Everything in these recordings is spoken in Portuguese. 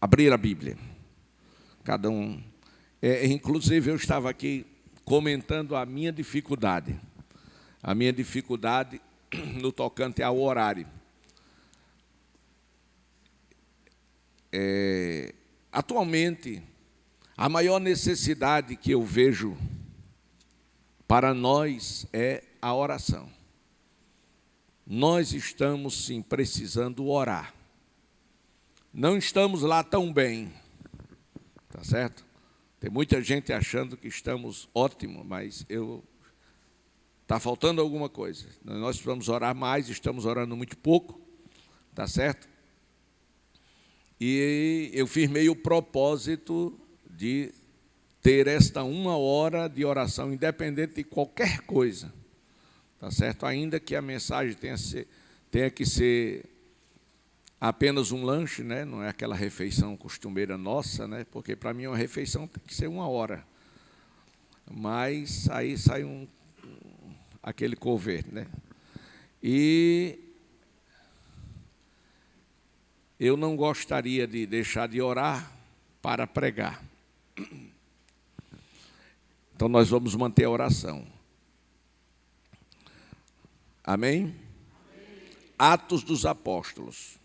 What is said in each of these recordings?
abrir a Bíblia. Cada um. Inclusive, eu estava aqui comentando a minha dificuldade no tocante ao horário. Atualmente, a maior necessidade que eu vejo para nós é a oração. Nós estamos, sim, precisando orar. Não estamos lá tão bem, tá certo? Tem muita gente achando que estamos ótimos, mas está faltando alguma coisa. Nós precisamos orar mais, estamos orando muito pouco, tá certo? E eu firmei o propósito de ter esta 1 hora de oração, independente de qualquer coisa, tá certo? Ainda que a mensagem tenha que ser apenas um lanche, né? Não é aquela refeição costumeira nossa, né? Porque para mim uma refeição tem que ser 1 hora. Mas aí sai aquele cover, né? E eu não gostaria de deixar de orar para pregar. Então nós vamos manter a oração. Amém? Amém. Atos dos Apóstolos.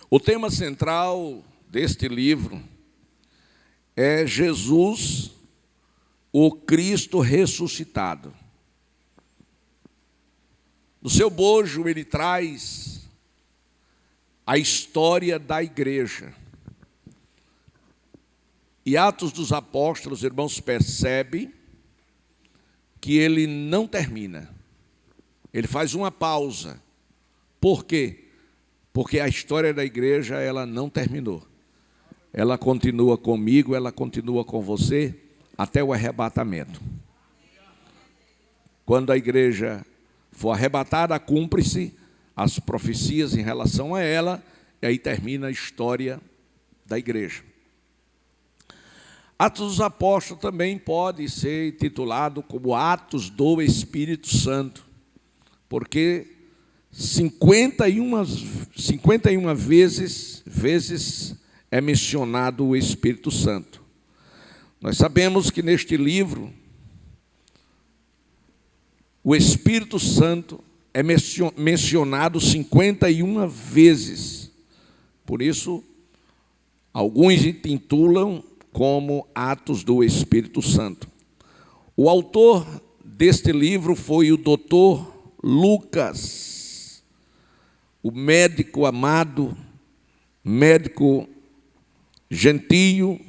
O tema central deste livro é Jesus, o Cristo ressuscitado. No seu bojo, ele traz a história da igreja. E Atos dos Apóstolos, irmãos, percebe que ele não termina. Ele faz uma pausa. Por quê? Porque a história da igreja, ela não terminou. Ela continua comigo, ela continua com você, até o arrebatamento. Quando a igreja for arrebatada, cumpre-se as profecias em relação a ela, e aí termina a história da igreja. Atos dos Apóstolos também pode ser intitulado como Atos do Espírito Santo, porque 51 vezes é mencionado o Espírito Santo. Nós sabemos que neste livro, o Espírito Santo é mencionado 51 vezes. Por isso, alguns intitulam como Atos do Espírito Santo. O autor deste livro foi o Dr. Lucas, o médico amado, médico gentio,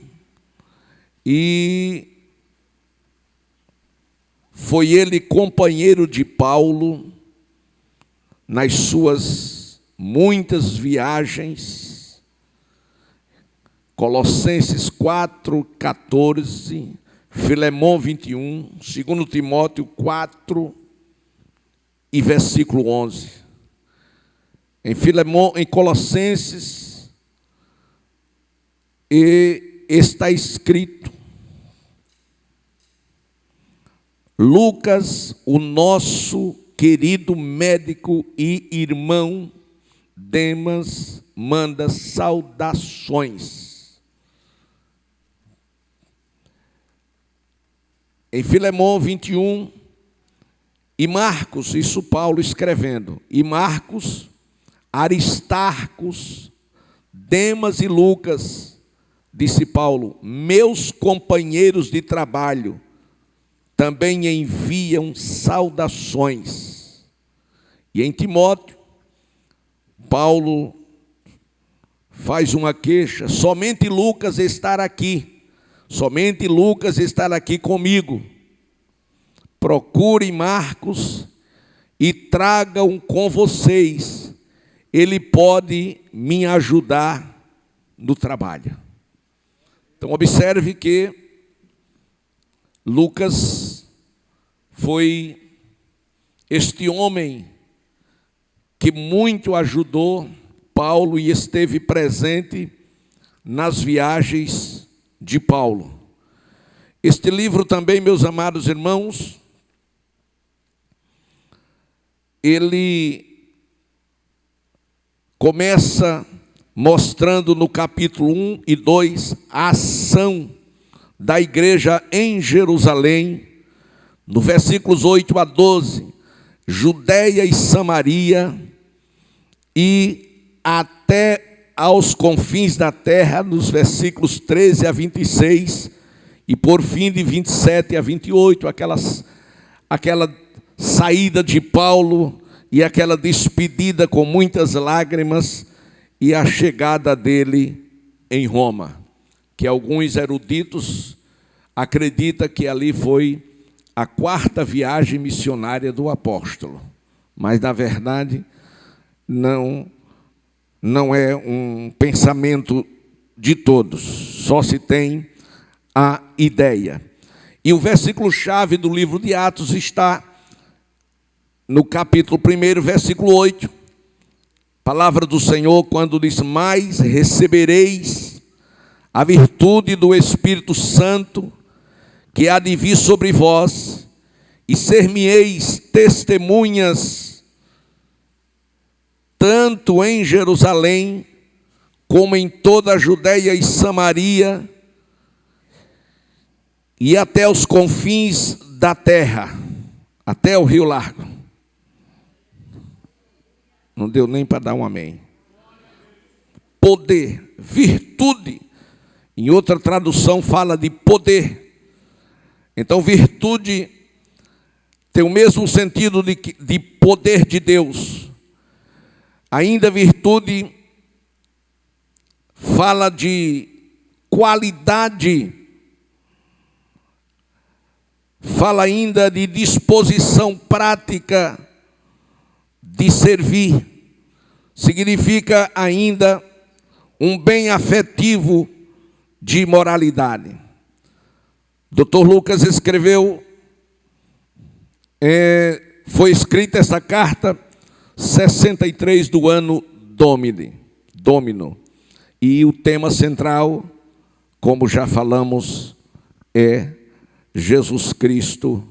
e foi ele companheiro de Paulo nas suas muitas viagens. Colossenses 4:14, Filemão 21, 2 Timóteo 4 e versículo 11. Em Colossenses está escrito: Lucas, o nosso querido médico e irmão Demas, manda saudações. Em Filemão 21, e Marcos, isso Paulo escrevendo, e Marcos, Aristarcos, Demas e Lucas, disse Paulo, meus companheiros de trabalho, também enviam saudações. E em Timóteo, Paulo faz uma queixa, somente Lucas estar aqui comigo. Procurem Marcos e tragam com vocês, ele pode me ajudar no trabalho. Então observe que Lucas foi este homem que muito ajudou Paulo e esteve presente nas viagens de Paulo. Este livro também, meus amados irmãos, ele começa mostrando no capítulo 1 e 2 a ação da igreja em Jerusalém, no versículos 8 a 12, Judéia e Samaria, e até aos confins da terra, nos versículos 13 a 26, e por fim de 27 a 28, aquela saída de Paulo e aquela despedida com muitas lágrimas e a chegada dele em Roma, que alguns eruditos acreditam que ali foi a 4ª viagem missionária do apóstolo, mas na verdade não é um pensamento de todos, só se tem a ideia. E o versículo-chave do livro de Atos está no capítulo 1, versículo 8, palavra do Senhor, quando diz: mas recebereis a virtude do Espírito Santo, que há de vir sobre vós, e ser-me-eis testemunhas, tanto em Jerusalém, como em toda a Judéia e Samaria, e até os confins da terra, até o Rio Largo. Não deu nem para dar um amém. Poder, virtude. Em outra tradução fala de poder. Então virtude tem o mesmo sentido de poder de Deus. Ainda virtude fala de qualidade, fala ainda de disposição prática de servir. Significa ainda um bem afetivo de moralidade. Dr. Lucas escreveu, foi escrita essa carta 63 do ano Domino. E o tema central, como já falamos, é Jesus Cristo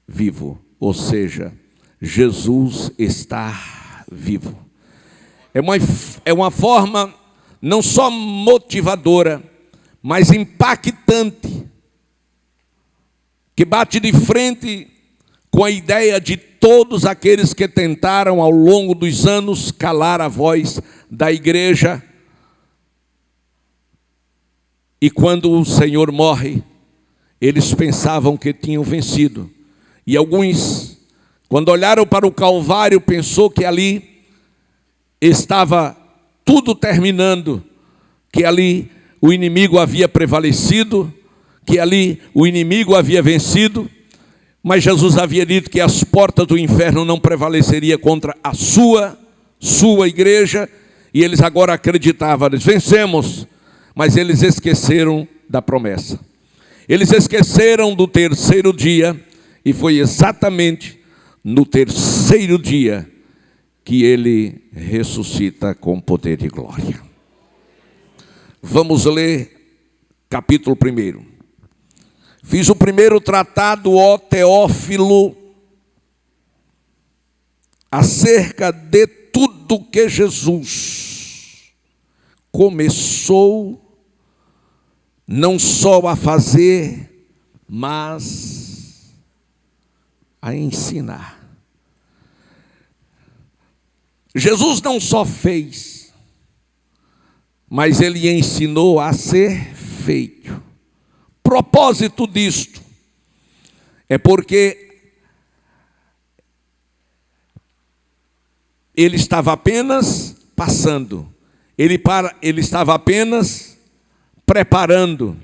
vivo. Ou seja, Jesus está vivo. É uma forma não só motivadora, mas impactante, que bate de frente com a ideia de todos aqueles que tentaram ao longo dos anos calar a voz da igreja. E quando o Senhor morre, eles pensavam que tinham vencido. E alguns, quando olharam para o Calvário, pensou que ali estava tudo terminando, que ali o inimigo havia prevalecido, que ali o inimigo havia vencido, mas Jesus havia dito que as portas do inferno não prevaleceriam contra a sua igreja, e eles agora acreditavam, eles vencemos, mas eles esqueceram da promessa. Eles esqueceram do terceiro dia, e foi exatamente no terceiro dia que ele ressuscita com poder e glória. Vamos ler capítulo 1. Fiz o primeiro tratado, ó Teófilo, acerca de tudo que Jesus começou não só a fazer, mas a ensinar. Jesus não só fez, mas ele ensinou a ser feito. Propósito disto é porque ele estava apenas passando, ele estava apenas preparando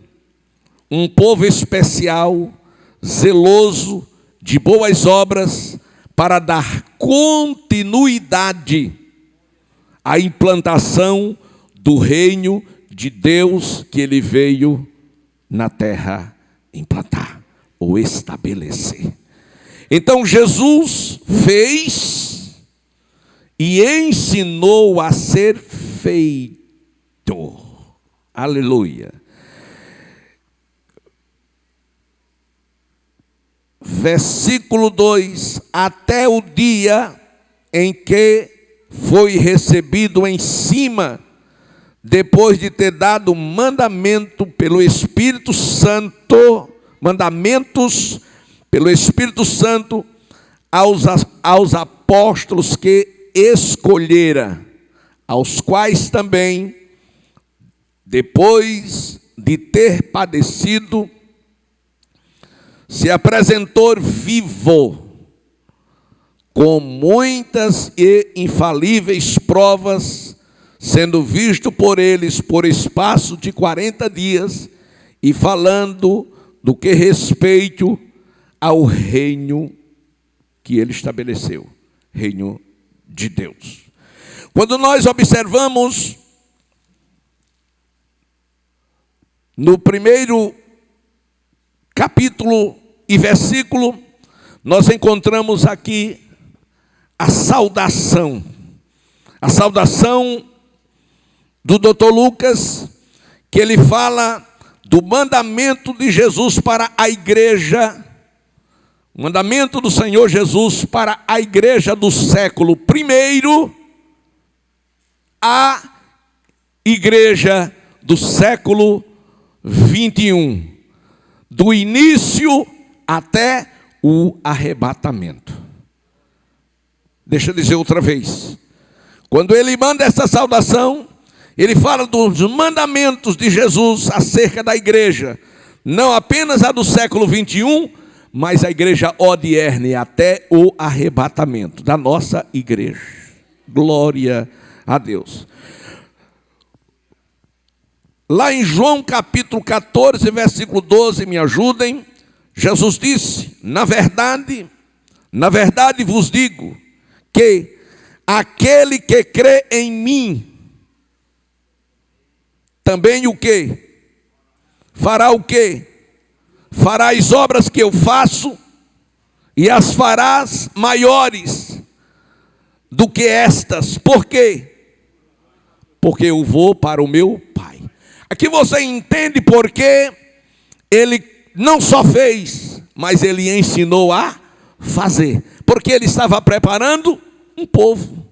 um povo especial, zeloso, de boas obras, para dar continuidade à implantação do reino de Deus que ele veio na terra implantar ou estabelecer. Então Jesus fez e ensinou a ser feito. Aleluia. versículo 2: até o dia em que foi recebido em cima, depois de ter dado mandamento pelo Espírito Santo, mandamentos pelo Espírito Santo aos apóstolos que escolhera, aos quais também, depois de ter padecido, se apresentou vivo, com muitas e infalíveis provas, sendo visto por eles por espaço de 40 dias, e falando do que respeito ao reino que ele estabeleceu, reino de Deus. Quando nós observamos no primeiro capítulo e versículo, nós encontramos aqui a saudação do Dr. Lucas, que ele fala do mandamento de Jesus para a igreja, o mandamento do Senhor Jesus para a igreja do século I, a igreja do século XXI, do início até o arrebatamento. Deixa eu dizer outra vez. Quando ele manda essa saudação, ele fala dos mandamentos de Jesus acerca da igreja, não apenas a do século XXI, mas a igreja odierne até o arrebatamento da nossa igreja. Glória a Deus. Lá em João capítulo 14, versículo 12, me ajudem, Jesus disse: na verdade vos digo, que aquele que crê em mim, também o quê? Fará o quê? Fará as obras que eu faço, e as farás maiores do que estas. Por quê? Porque eu vou para o meu Pai. Aqui você entende porque ele não só fez, mas ele ensinou a fazer. Porque ele estava preparando um povo.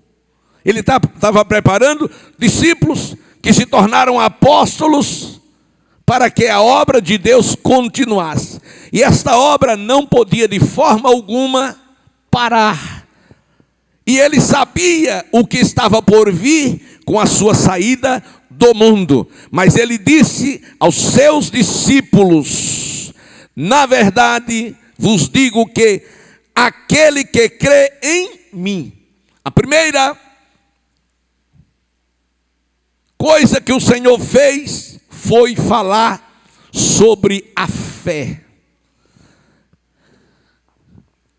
Ele estava preparando discípulos que se tornaram apóstolos para que a obra de Deus continuasse. E esta obra não podia de forma alguma parar. E ele sabia o que estava por vir com a sua saída do mundo. Mas ele disse aos seus discípulos: na verdade vos digo que aquele que crê em mim. A primeira coisa que o Senhor fez foi falar sobre a fé.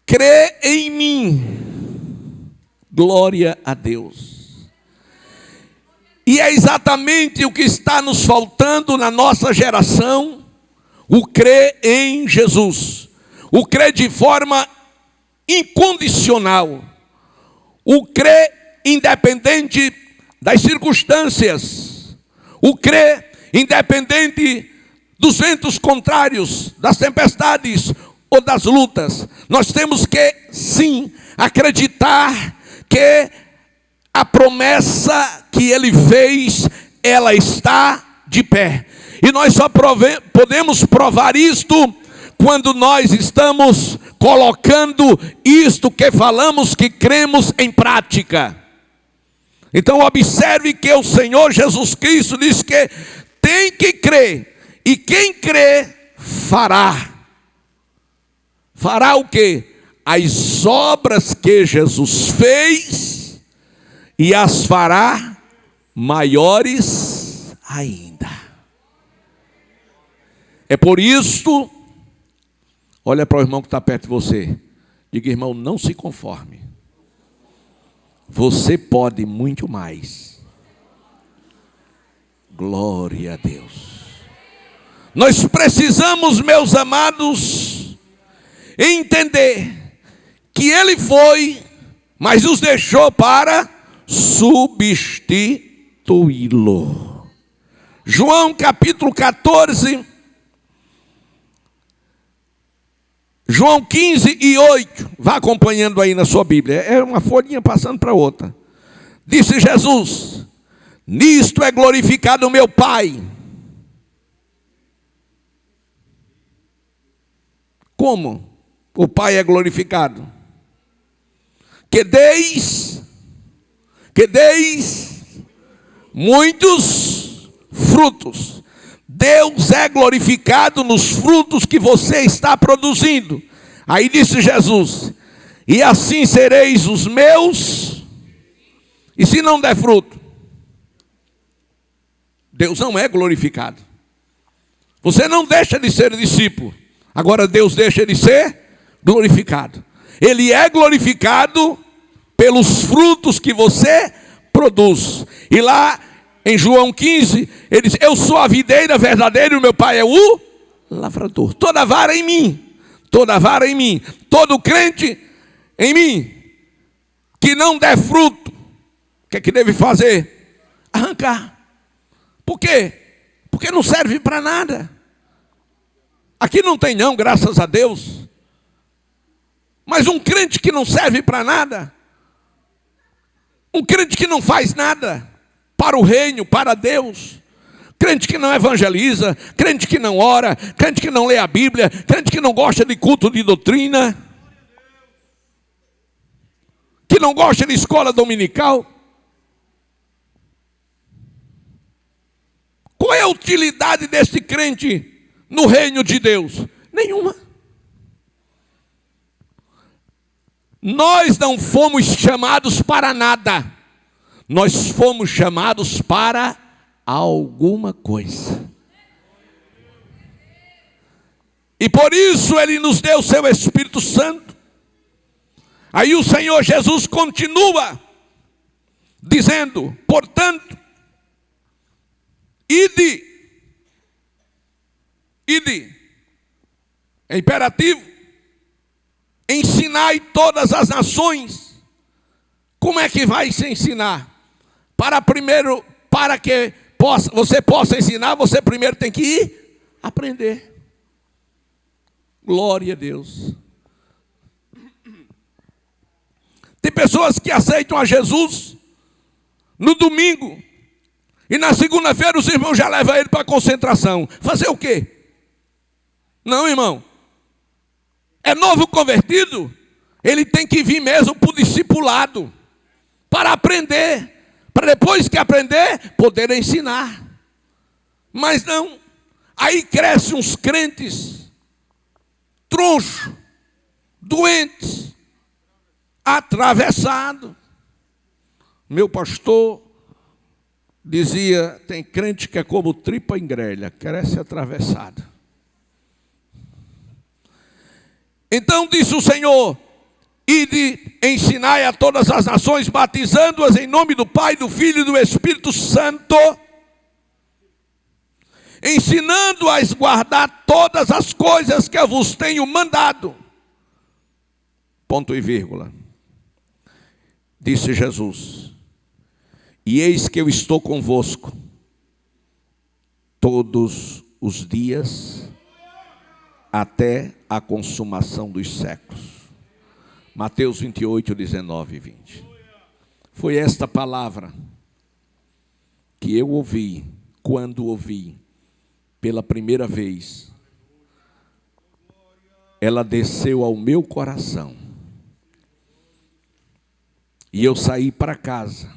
Crê em mim. Glória a Deus. E é exatamente o que está nos faltando na nossa geração: o crer em Jesus, o crer de forma incondicional, o crer independente das circunstâncias, o crer independente dos ventos contrários, das tempestades ou das lutas. Nós temos que, sim, acreditar que a promessa que ele fez, ela está de pé. E nós só podemos provar isto quando nós estamos colocando isto que falamos, que cremos, em prática. Então observe que o Senhor Jesus Cristo diz que tem que crer, e quem crê fará. Fará o quê? As obras que Jesus fez, e as fará maiores ainda. É por isso, olha para o irmão que está perto de você, diga: irmão, não se conforme, você pode muito mais. Glória a Deus. Nós precisamos, meus amados, entender que ele foi, mas nos deixou para substituí-lo. João capítulo 14, João 15:8. Vá acompanhando aí na sua Bíblia. É uma folhinha passando para outra. Disse Jesus: nisto é glorificado o meu Pai. Como o Pai é glorificado? Que deis muitos frutos. Deus é glorificado nos frutos que você está produzindo. Aí disse Jesus: e assim sereis os meus. E se não der fruto, Deus não é glorificado. Você não deixa de ser discípulo. Agora Deus deixa de ser glorificado. Ele é glorificado pelos frutos que você produz. E lá em João 15, ele diz: eu sou a videira verdadeira e o meu Pai é o lavrador. Toda vara em mim, todo crente em mim, que não der fruto, o que é que deve fazer? Arrancar. Por quê? Porque não serve para nada. Aqui não tem não, graças a Deus. Mas um crente que não serve para nada, um crente que não faz nada para o reino, para Deus, crente que não evangeliza, crente que não ora, crente que não lê a Bíblia, crente que não gosta de culto de doutrina, que não gosta de escola dominical. Qual é a utilidade desse crente no reino de Deus? Nenhuma. Nós não fomos chamados para nada. Nós fomos chamados para alguma coisa. E por isso Ele nos deu o seu Espírito Santo. Aí o Senhor Jesus continua dizendo: portanto, ide, é imperativo, ensinai todas as nações. Como é que vai se ensinar? Para que você possa ensinar, você primeiro tem que ir aprender. Glória a Deus. Tem pessoas que aceitam a Jesus no domingo, e na segunda-feira os irmãos já levam ele para a concentração. Fazer o quê? Não, irmão. É novo convertido, ele tem que vir mesmo para o discipulado, para aprender, para depois que aprender, poder ensinar. Mas não, aí crescem uns crentes tronchos, doentes, atravessados. Meu pastor dizia: tem crente que é como tripa em grelha, cresce atravessado. Então disse o Senhor: ide, ensinai a todas as nações, batizando-as em nome do Pai, do Filho e do Espírito Santo, ensinando-as a guardar todas as coisas que eu vos tenho mandado. Ponto e vírgula. Disse Jesus: e eis que eu estou convosco todos os dias, até a consumação dos séculos. Mateus 28, 19 e 20. Foi esta palavra que eu ouvi, quando ouvi pela primeira vez. Ela desceu ao meu coração. E eu saí para casa.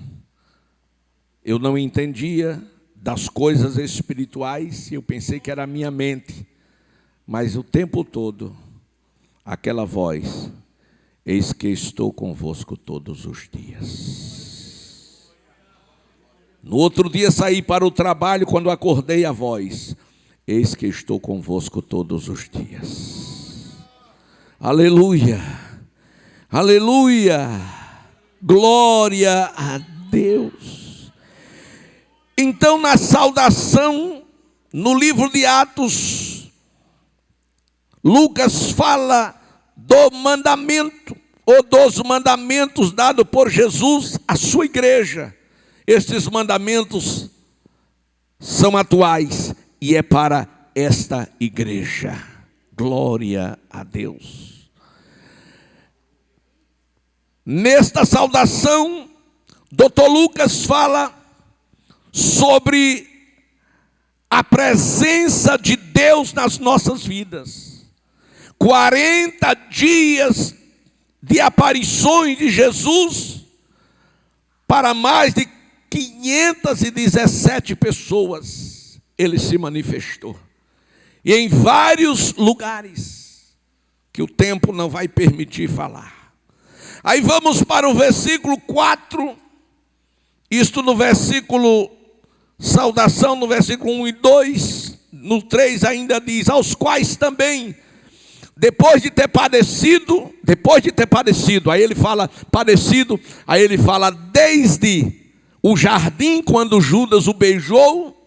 Eu não entendia das coisas espirituais, eu pensei que era a minha mente. Mas o tempo todo, aquela voz: eis que estou convosco todos os dias. No outro dia saí para o trabalho, quando acordei a voz: eis que estou convosco todos os dias. Aleluia, aleluia, glória a Deus. Então, na saudação, no livro de Atos, Lucas fala do mandamento, ou dos mandamentos dados por Jesus à sua igreja. Estes mandamentos são atuais e é para esta igreja. Glória a a Deus. Nesta saudação, Dr. Lucas fala sobre a presença de Deus nas nossas vidas. 40 dias de aparições de Jesus para mais de 517 pessoas. Ele se manifestou. E em vários lugares que o tempo não vai permitir falar. Aí vamos para o versículo 4. Isto no versículo, saudação no versículo 1 e 2. No 3 ainda diz, aos quais também, depois de ter padecido, aí ele fala padecido, aí ele fala desde o jardim, quando Judas o beijou,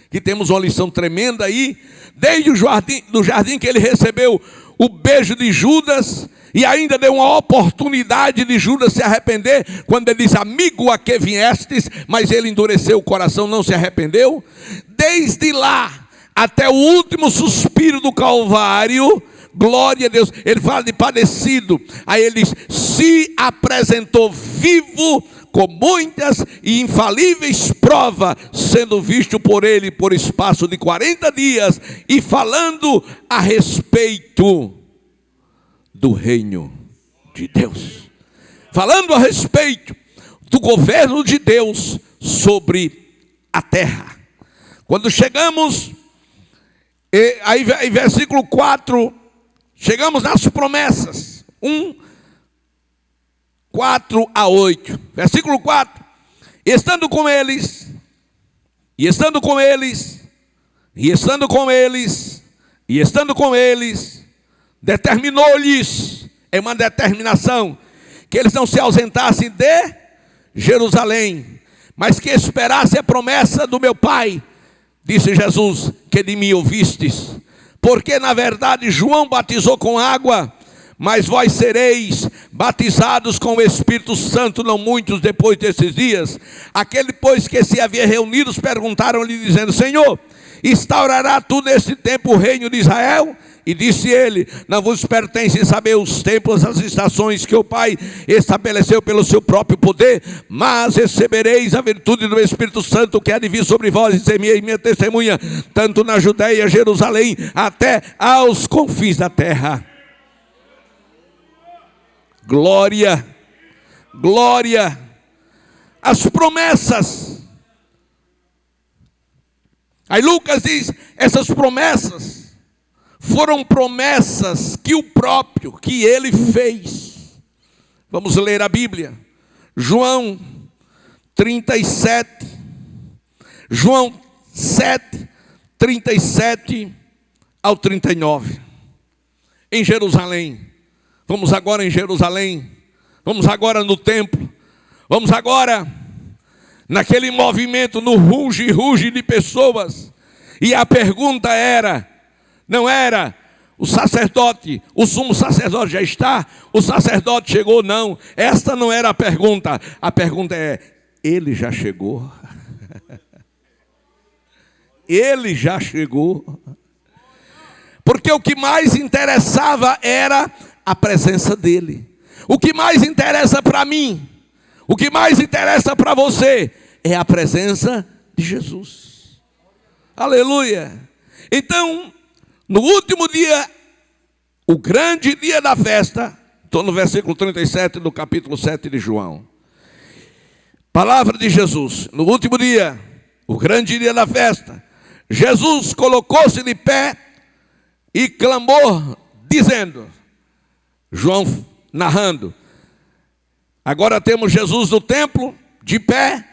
que temos uma lição tremenda aí, desde o jardim que ele recebeu o beijo de Judas, e ainda deu uma oportunidade de Judas se arrepender, quando ele diz, amigo, a que viestes, mas ele endureceu o coração, não se arrependeu. Desde lá, até o último suspiro do Calvário, glória a Deus, ele fala de padecido, aí ele diz, se apresentou vivo, com muitas e infalíveis provas, sendo visto por ele por espaço de 40 dias, e falando a respeito do reino de Deus, falando a respeito do governo de Deus sobre a terra. Quando chegamos, aí versículo 4, chegamos nas promessas, 4 a 8, versículo 4, estando com eles, determinou-lhes, é uma determinação, que eles não se ausentassem de Jerusalém, mas que esperassem a promessa do meu Pai. Disse Jesus, que de mim ouvistes, porque na verdade João batizou com água, mas vós sereis batizados com o Espírito Santo não muitos depois desses dias. Aquele, pois, que se havia reunidos, perguntaram-lhe, dizendo, Senhor, instaurará tu neste tempo o reino de Israel? E disse ele, não vos pertence saber os tempos, as estações que o Pai estabeleceu pelo seu próprio poder, mas recebereis a virtude do Espírito Santo que há de vir sobre vós, e semeis minha testemunha, tanto na Judeia, Jerusalém, até aos confins da terra. Glória, glória, as promessas. Aí Lucas diz, essas promessas foram promessas que que ele fez. Vamos ler a Bíblia. João 37, João 7, 37 ao 39. Em Jerusalém. Vamos agora em Jerusalém, vamos agora no templo, vamos agora naquele movimento, no ruge de pessoas. E a pergunta não era o sacerdote, o sumo sacerdote já está, o sacerdote chegou, não. Esta não era a pergunta é, ele já chegou? Ele já chegou? Porque o que mais interessava era a presença dele. O que mais interessa para mim, o que mais interessa para você, é a presença de Jesus. Aleluia. Então, no último dia, o grande dia da festa, estou no versículo 37 do capítulo 7 de João. Palavra de Jesus. No último dia, o grande dia da festa, Jesus colocou-se de pé e clamou, dizendo, João narrando, agora temos Jesus no templo, de pé,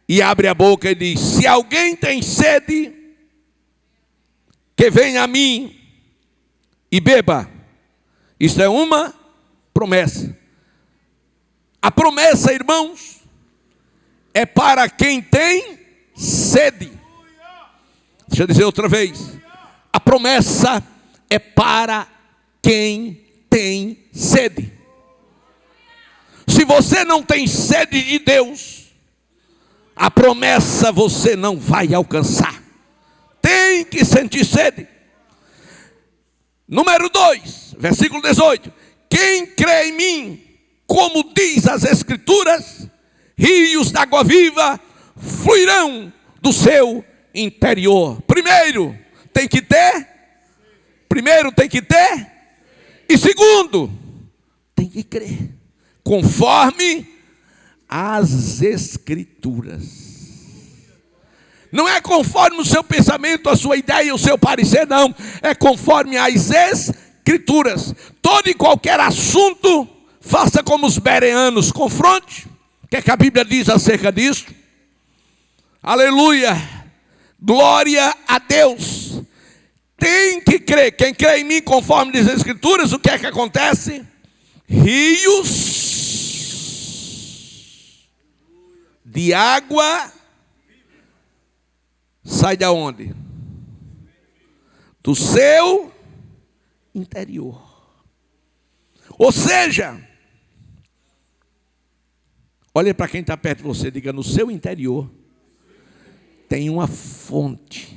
e abre a boca e diz, se alguém tem sede, que venha a mim e beba. Isso é uma promessa. A promessa, irmãos, é para quem tem sede. Deixa eu dizer outra vez. A promessa é para quem tem sede. Se você não tem sede de Deus, a promessa você não vai alcançar. Tem que sentir sede. Número 2, versículo 18: quem crê em mim, como diz as Escrituras, rios de água viva fluirão do seu interior. Primeiro tem que ter, e segundo, tem que crer, conforme as Escrituras. Não é conforme o seu pensamento, a sua ideia, o seu parecer, não. É conforme as Escrituras. Todo e qualquer assunto, faça como os bereanos, confronte. O que é que a Bíblia diz acerca disso? Aleluia, glória a Deus. Tem que crer. Quem crê em mim, conforme diz as Escrituras, o que é que acontece? Rios de água sai de onde? Do seu interior. Ou seja, olhe para quem está perto de você, diga: no seu interior tem uma fonte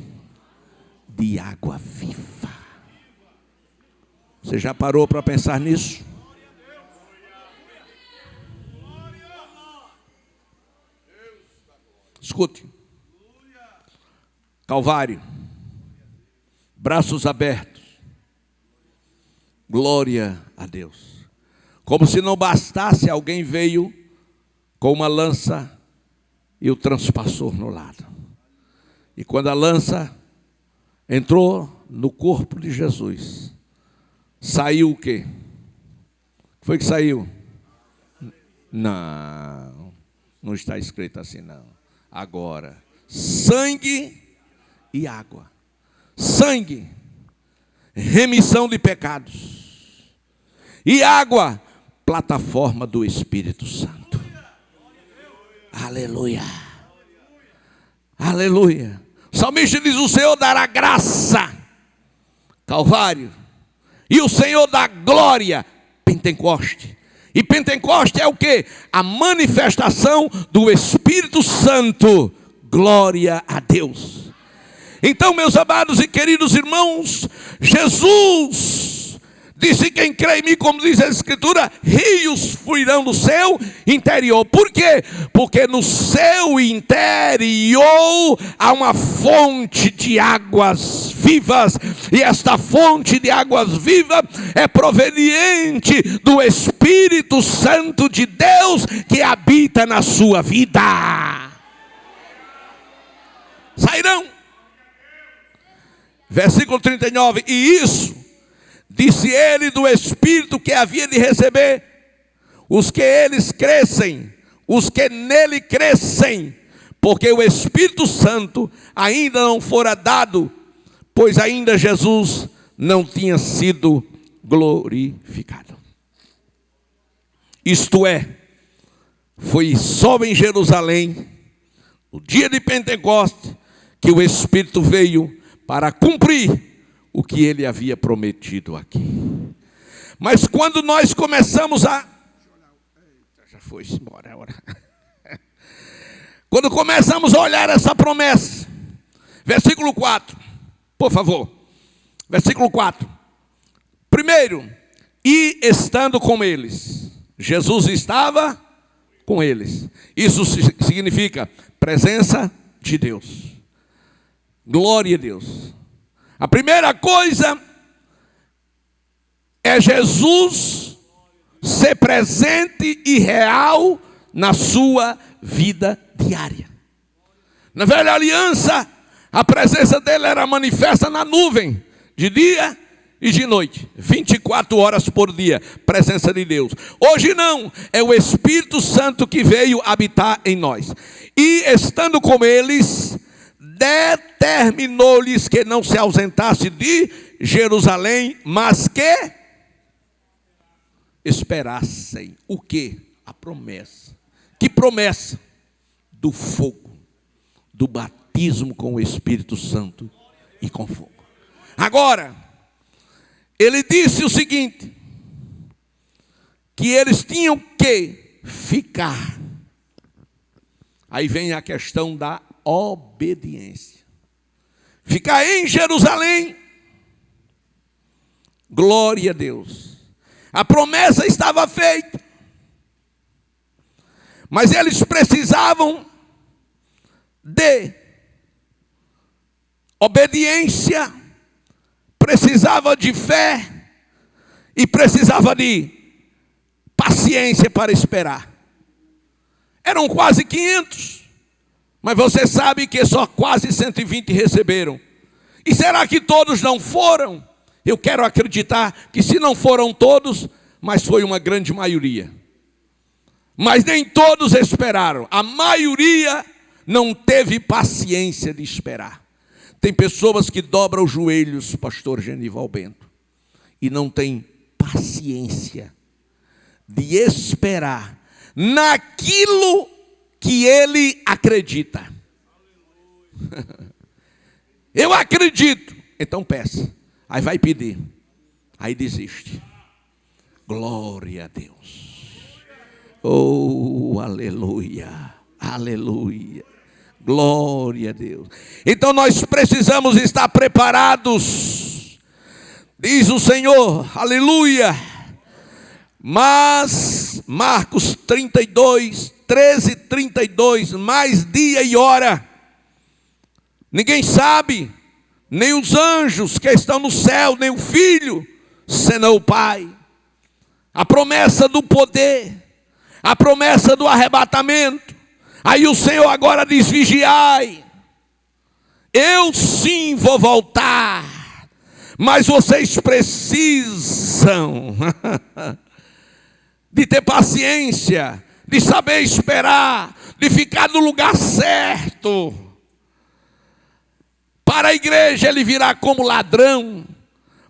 de água viva. Você já parou para pensar nisso? Escute. Calvário, braços abertos, glória a Deus. Como se não bastasse, alguém veio com uma lança e o transpassou no lado. E quando a lança entrou no corpo de Jesus, saiu o quê? Foi que saiu? Não, não está escrito assim não. Agora, sangue e água. Sangue, remissão de pecados. E água, plataforma do Espírito Santo. Aleluia. Aleluia. O salmista diz: o Senhor dará graça, Calvário, e o Senhor dá glória, Pentecoste. E Pentecoste é o quê? A manifestação do Espírito Santo. Glória a Deus. Então, meus amados e queridos irmãos, Jesus disse: quem crê em mim, como diz a Escritura, rios fluirão do seu interior. Por quê? Porque no seu interior há uma fonte de águas vivas. E esta fonte de águas vivas é proveniente do Espírito Santo de Deus que habita na sua vida. Sairão. Versículo 39, e isso disse ele do Espírito que havia de receber os que eles crescem, os que nele crescem, porque o Espírito Santo ainda não fora dado, pois ainda Jesus não tinha sido glorificado. Isto é, foi só em Jerusalém, no dia de Pentecostes, que o Espírito veio para cumprir o que ele havia prometido aqui. Mas quando nós começamos a... Já foi embora a hora. Quando começamos a olhar essa promessa, versículo 4, por favor. Versículo 4. Primeiro, e estando com eles. Jesus estava com eles. Isso significa presença de Deus. Glória a Deus. A primeira coisa é Jesus ser presente e real na sua vida diária. Na velha aliança, a presença dele era manifesta na nuvem, de dia e de noite, 24 horas por dia, presença de Deus. Hoje não, é o Espírito Santo que veio habitar em nós. E estando com eles, determinou-lhes que não se ausentasse de Jerusalém, mas que esperassem o quê? A promessa. Que promessa? Do fogo, do batismo com o Espírito Santo e com fogo. Agora, ele disse o seguinte, que eles tinham que ficar. Aí vem a questão da obediência. Ficar em Jerusalém. Glória a Deus. A promessa estava feita, mas eles precisavam de obediência, precisava de fé e precisava de paciência para esperar. Eram quase 500, mas você sabe que só quase 120 receberam. E será que todos não foram? Eu quero acreditar que se não foram todos, mas foi uma grande maioria. Mas nem todos esperaram. A maioria não teve paciência de esperar. Tem pessoas que dobram os joelhos, pastor Genival Bento, e não tem paciência de esperar naquilo que ele acredita. Eu acredito, então peça. Aí vai pedir, aí desiste. Glória a Deus. Oh, aleluia, aleluia. Glória a Deus. Então nós precisamos estar preparados, diz o Senhor, aleluia. Mas Marcos 32, 13, 32, mais dia e hora, ninguém sabe, nem os anjos que estão no céu, nem o Filho, senão o Pai. A promessa do poder, a promessa do arrebatamento. Aí o Senhor agora diz: vigiai, eu sim vou voltar, mas vocês precisam de ter paciência, de saber esperar, de ficar no lugar certo. Para a igreja ele virá como ladrão,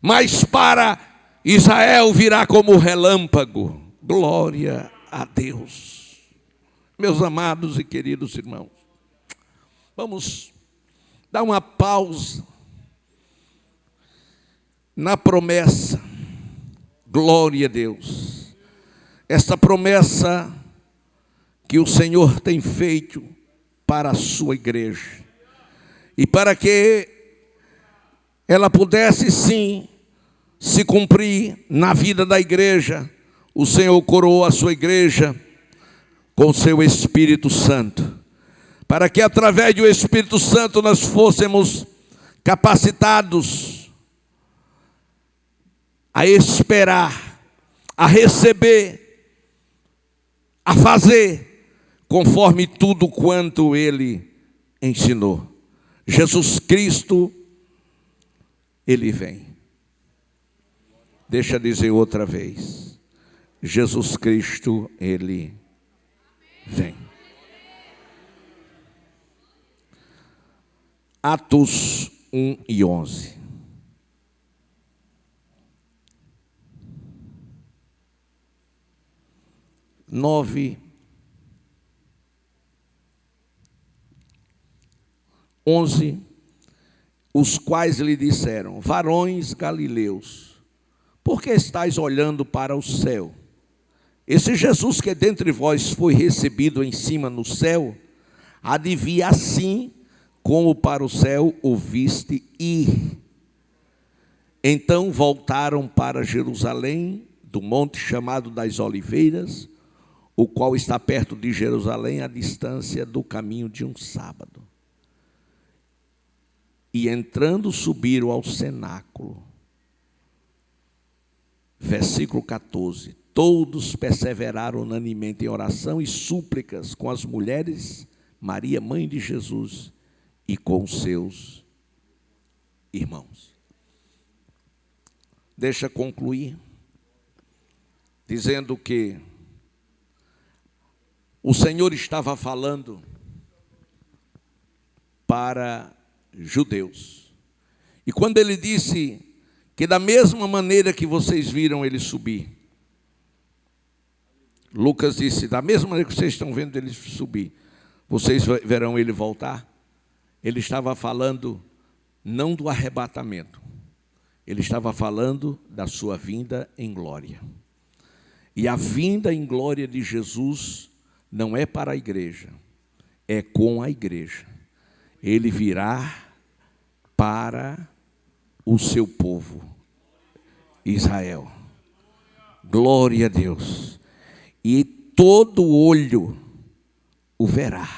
mas para Israel virá como relâmpago. Glória a Deus. Meus amados e queridos irmãos, vamos dar uma pausa na promessa. Glória a Deus. Esta promessa que o Senhor tem feito para a sua igreja. E para que ela pudesse sim se cumprir na vida da igreja, o Senhor coroou a sua igreja com o seu Espírito Santo, para que através do Espírito Santo nós fôssemos capacitados a esperar, a receber, a fazer conforme tudo quanto Ele ensinou. Jesus Cristo, Ele vem. Deixa eu dizer outra vez. Jesus Cristo, Ele vem. Atos 1 e 11. Nove, 11, os quais lhe disseram: varões galileus, por que estáis olhando para o céu? Esse Jesus que dentre vós foi recebido em cima no céu, há de vir assim como para o céu o viste ir. Então voltaram para Jerusalém, do monte chamado das Oliveiras, o qual está perto de Jerusalém, à distância do caminho de um sábado. E entrando subiram ao cenáculo. Versículo 14. Todos perseveraram unanimemente em oração e súplicas com as mulheres, Maria, mãe de Jesus, e com os seus irmãos. Deixa concluir dizendo que o Senhor estava falando para judeus. E quando ele disse que da mesma maneira que vocês viram ele subir, Lucas disse, da mesma maneira que vocês estão vendo ele subir, vocês verão ele voltar. Ele estava falando não do arrebatamento, ele estava falando da sua vinda em glória. E a vinda em glória de Jesus não é para a igreja, é com a igreja. Ele virá para o seu povo. Israel. Glória a Deus. E todo olho o verá.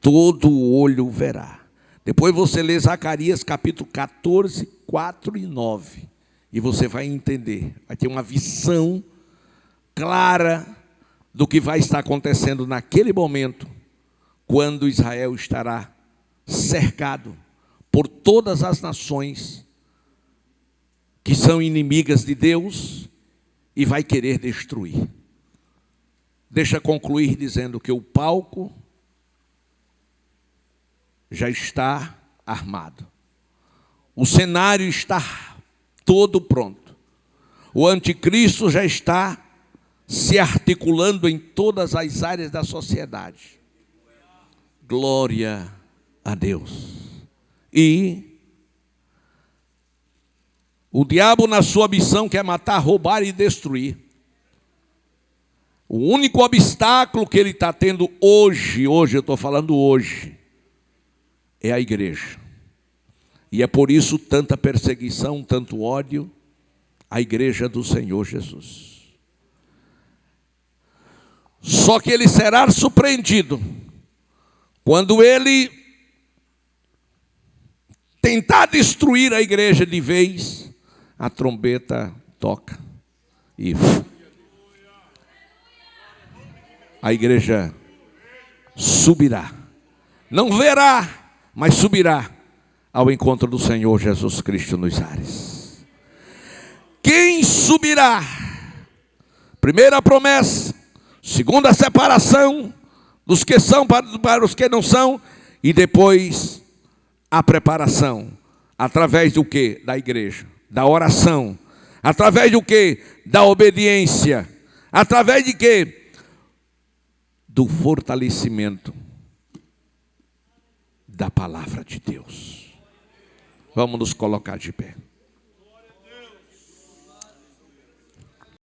Todo olho o verá. Depois você lê Zacarias capítulo 14, 4 e 9. E você vai entender. Vai ter uma visão clara do que vai estar acontecendo naquele momento, quando Israel estará cercado por todas as nações que são inimigas de Deus e vai querer destruir. Deixa eu concluir dizendo que o palco já está armado. O cenário está todo pronto. O anticristo já está se articulando em todas as áreas da sociedade. Glória a Deus. E o diabo, na sua missão, quer matar, roubar e destruir. O único obstáculo que ele está tendo hoje eu estou falando hoje, é a igreja. E é por isso tanta perseguição, tanto ódio à igreja do Senhor Jesus. Só que ele será surpreendido quando ele tentar destruir a igreja de vez. A trombeta toca e a igreja subirá. Não verá, mas subirá ao encontro do Senhor Jesus Cristo nos ares. Quem subirá? Primeira promessa, segunda separação dos que são para os que não são, e depois a preparação, através do quê? Da igreja, da oração, através do quê? Da obediência, através de quê? Do fortalecimento da palavra de Deus. Vamos nos colocar de pé.